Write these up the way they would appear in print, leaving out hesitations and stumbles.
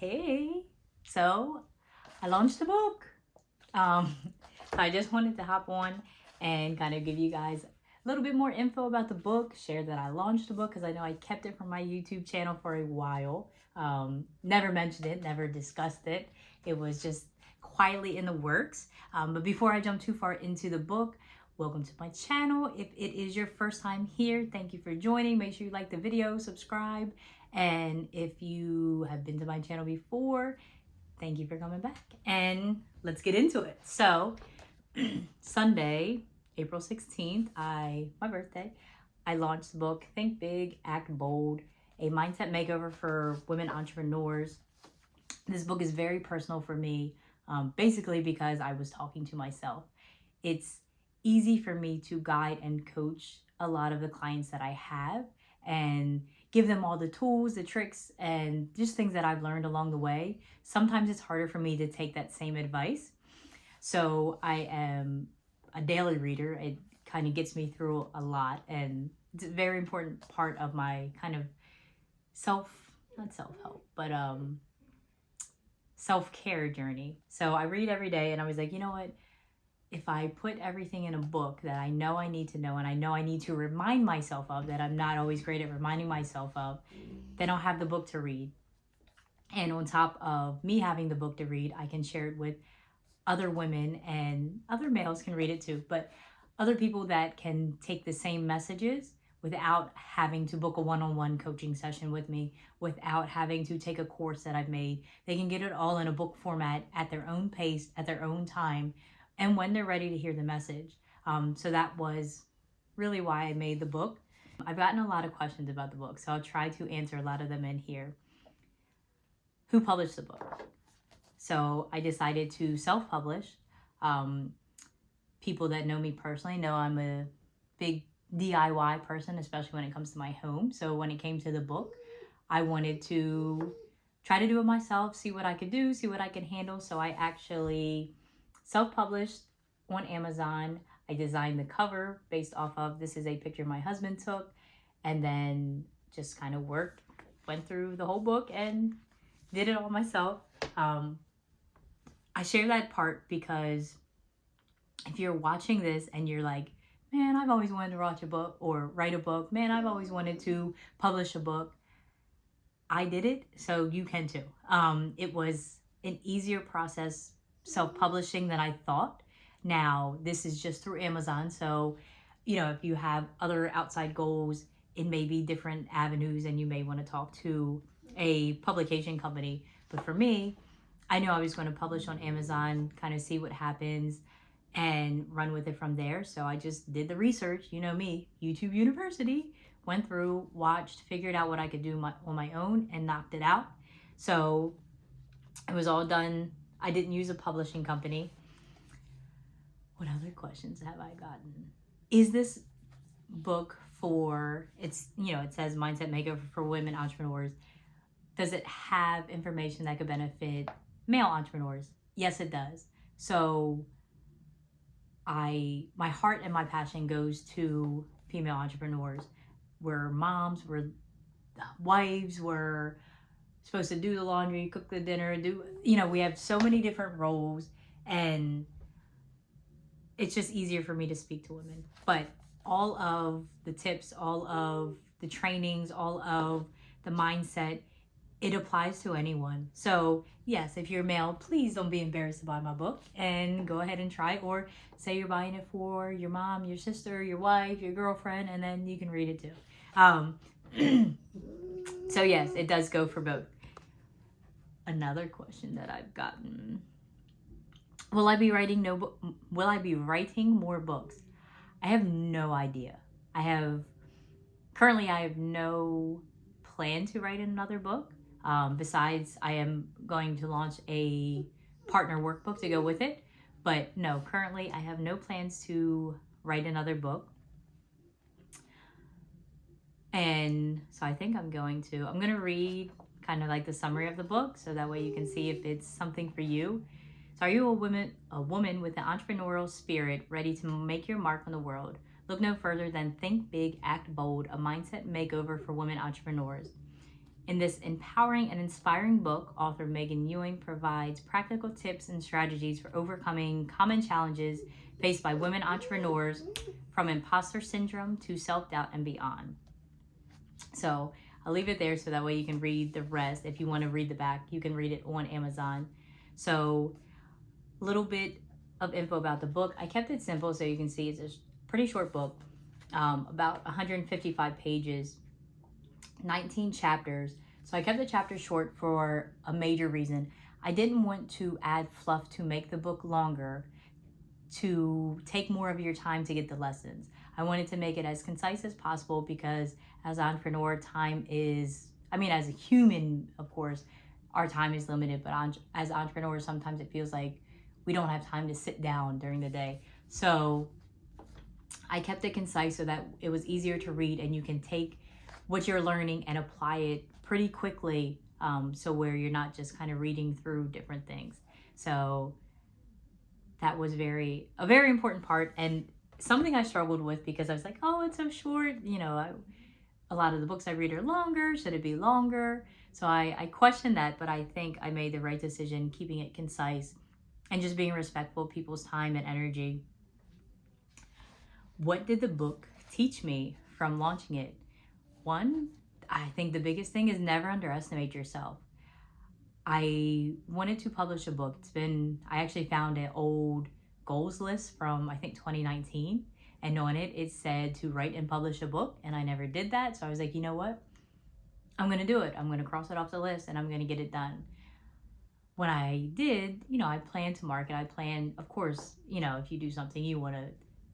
Hey, so I launched a book. Um, so I just wanted to hop on and kind of give you guys a little bit more info about the book, share that I launched the book because I know I kept it from my YouTube channel for a while. Never mentioned it, never discussed it. It was just quietly in the works. But before I jump too far into the book, welcome to my channel. If it is your first time here, thank you for joining. Make sure you like the video, subscribe. And if you have been to my channel before, thank you for coming back. And let's get into it. So Sunday, April 16th, my birthday, I launched the book, Think Big, Act Bold, a mindset makeover for women entrepreneurs. This book is very personal for me, basically because I was talking to myself. It's easy for me to guide and coach a lot of the clients that I have and give them all the tools, the tricks, and just things that I've learned along the way. Sometimes it's harder for me to take that same advice. So I am a daily reader. It kind of gets me through a lot, and it's a very important part of my kind of not self-help, but self-care journey. So I read every day, and I was like, you know what? If I put everything in a book that I know I need to know and I know I need to remind myself of, that I'm not always great at reminding myself of, then I'll have the book to read. And on top of me having the book to read, I can share it with other women, and other males can read it too, but other people that can take the same messages without having to book a one-on-one coaching session with me, without having to take a course that I've made. They can get it all in a book format at their own pace, at their own time, and when they're ready to hear the message. So that was really why I made the book. I've gotten a lot of questions about the book, so I'll try to answer a lot of them in here. Who published the book? So I decided to self-publish. People that know me personally know I'm a big DIY person, especially when it comes to my home. So when it came to the book, I wanted to try to do it myself, see what I could do, see what I could handle. So I actually self-published on Amazon. I designed the cover based off of, this is a picture my husband took, and then just kind of went through the whole book and did it all myself. I share that part because if you're watching this and you're like, man, I've always wanted to write a book or write a book. Man, I've always wanted to publish a book. I did it, so you can too. It was an easier process self-publishing than I thought. Now, this is just through Amazon. So, if you have other outside goals, it may be different avenues and you may want to talk to a publication company. But for me, I knew I was going to publish on Amazon, kind of see what happens and run with it from there. So I just did the research, me, YouTube University, went through, watched, figured out what I could do on my own and knocked it out. So it was all done. I didn't use a publishing company. What other questions have I gotten? Is this book it says Mindset Makeover for women entrepreneurs. Does it have information that could benefit male entrepreneurs? Yes, it does. So my heart and my passion goes to female entrepreneurs. We're moms, we're wives, we're supposed to do the laundry, cook the dinner, we have so many different roles, and it's just easier for me to speak to women. But all of the tips, all of the trainings, all of the mindset, it applies to anyone. So yes, if you're male, please don't be embarrassed to buy my book and go ahead and try, or say you're buying it for your mom, your sister, your wife, your girlfriend, and then you can read it too. So yes, it does go for both. Another question that I've gotten: Will I be writing more books? I have no idea. Currently I have no plan to write another book. Besides, I am going to launch a partner workbook to go with it. But no, currently I have no plans to write another book. And so I think I'm going to read kind of like the summary of the book, so that way you can see if it's something for you. So are you a woman with an entrepreneurial spirit ready to make your mark on the world? Look no further than Think Big, Act Bold, a mindset makeover for women entrepreneurs. In this empowering and inspiring book, author Megan Ewing provides practical tips and strategies for overcoming common challenges faced by women entrepreneurs, from imposter syndrome to self-doubt and beyond. So I'll leave it there so that way you can read the rest. If you want to read the back, you can read it on Amazon. So a little bit of info about the book. I kept it simple so you can see it's a pretty short book, about 155 pages, 19 chapters. So I kept the chapters short for a major reason. I didn't want to add fluff to make the book longer, to take more of your time to get the lessons. I wanted to make it as concise as possible because as an entrepreneur, time is, as a human, of course, our time is limited, but as entrepreneurs, sometimes it feels like we don't have time to sit down during the day. So I kept it concise so that it was easier to read and you can take what you're learning and apply it pretty quickly, so where you're not just kind of reading through different things. So that was a very important part, and something I struggled with because I was like, oh, it's so short. A lot of the books I read are longer. Should it be longer? So I questioned that, but I think I made the right decision keeping it concise and just being respectful of people's time and energy. What did the book teach me from launching it? One, I think the biggest thing is never underestimate yourself. I wanted to publish a book. I actually found an old goals list from, I think, 2019. And on it said to write and publish a book. And I never did that. So I was like, you know what? I'm going to do it. I'm going to cross it off the list and I'm going to get it done. When I did, I planned to market. I planned, of course, if you do something, you want to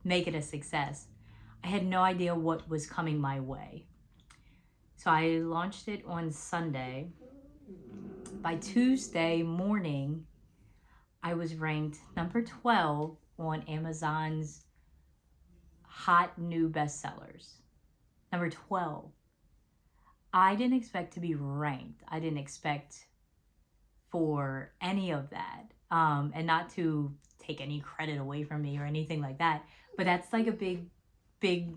make it a success. I had no idea what was coming my way. So I launched it on Sunday. By Tuesday morning, I was ranked number 12 on Amazon's hot new bestsellers. Number 12. I didn't expect to be ranked. I didn't expect for any of that. And not to take any credit away from me or anything like that. But that's like a big,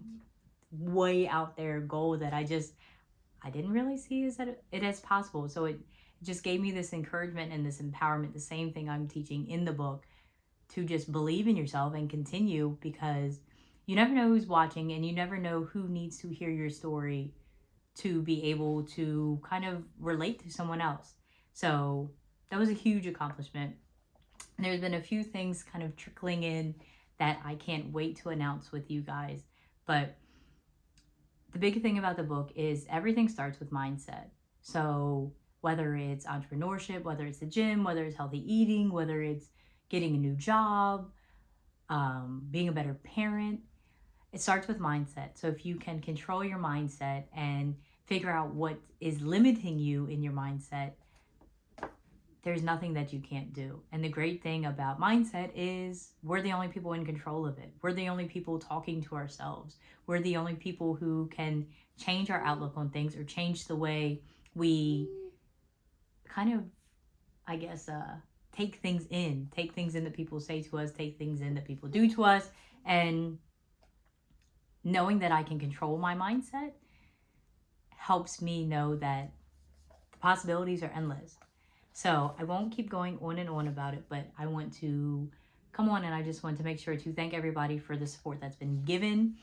way out there goal that I didn't really see it as possible. So it just gave me this encouragement and this empowerment, the same thing I'm teaching in the book, to just believe in yourself and continue, because you never know who's watching and you never know who needs to hear your story to be able to kind of relate to someone else. So that was a huge accomplishment. And there's been a few things kind of trickling in that I can't wait to announce with you guys. But the big thing about the book is everything starts with mindset. So whether it's entrepreneurship, whether it's the gym, whether it's healthy eating, whether it's getting a new job, being a better parent, it starts with mindset. So if you can control your mindset and figure out what is limiting you in your mindset, there's nothing that you can't do. And the great thing about mindset is we're the only people in control of it. We're the only people talking to ourselves. We're the only people who can change our outlook on things or change the way we kind of, take things in that people say to us, take things in that people do to us. And knowing that I can control my mindset helps me know that the possibilities are endless. So I won't keep going on and on about it, but I want to come on and I just want to make sure to thank everybody for the support that's been given.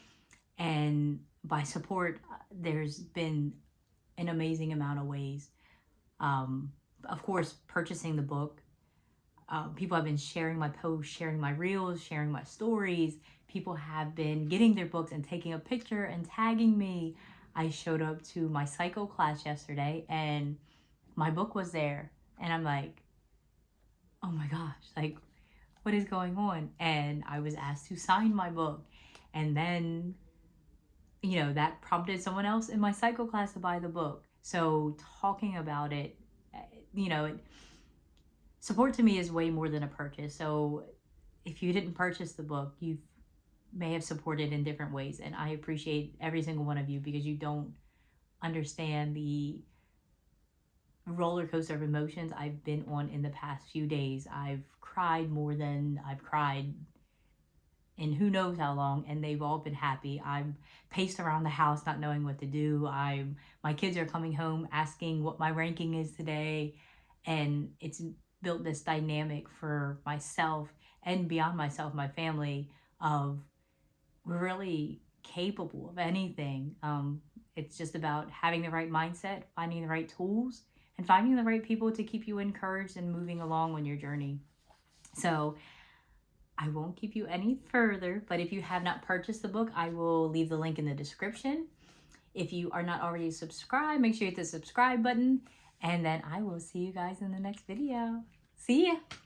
And by support, there's been an amazing amount of ways. Of course, purchasing the book. People have been sharing my posts, sharing my reels, sharing my stories. People have been getting their books and taking a picture and tagging me. I showed up to my psycho class yesterday and my book was there. And I'm like, oh my gosh, what is going on? And I was asked to sign my book. And then, that prompted someone else in my psycho class to buy the book. So talking about it, support to me is way more than a purchase. So if you didn't purchase the book, you may have supported in different ways. And I appreciate every single one of you because you don't understand the roller coaster of emotions I've been on in the past few days. I've cried more than I've cried in who knows how long, and they've all been happy. I'm paced around the house not knowing what to do. My kids are coming home asking what my ranking is today, and it's built this dynamic for myself and beyond myself, my family, of we're really capable of anything. It's just about having the right mindset, finding the right tools, and finding the right people to keep you encouraged and moving along on your journey. So I won't keep you any further, but if you have not purchased the book, I will leave the link in the description. If you are not already subscribed, make sure you hit the subscribe button, and then I will see you guys in the next video. See ya!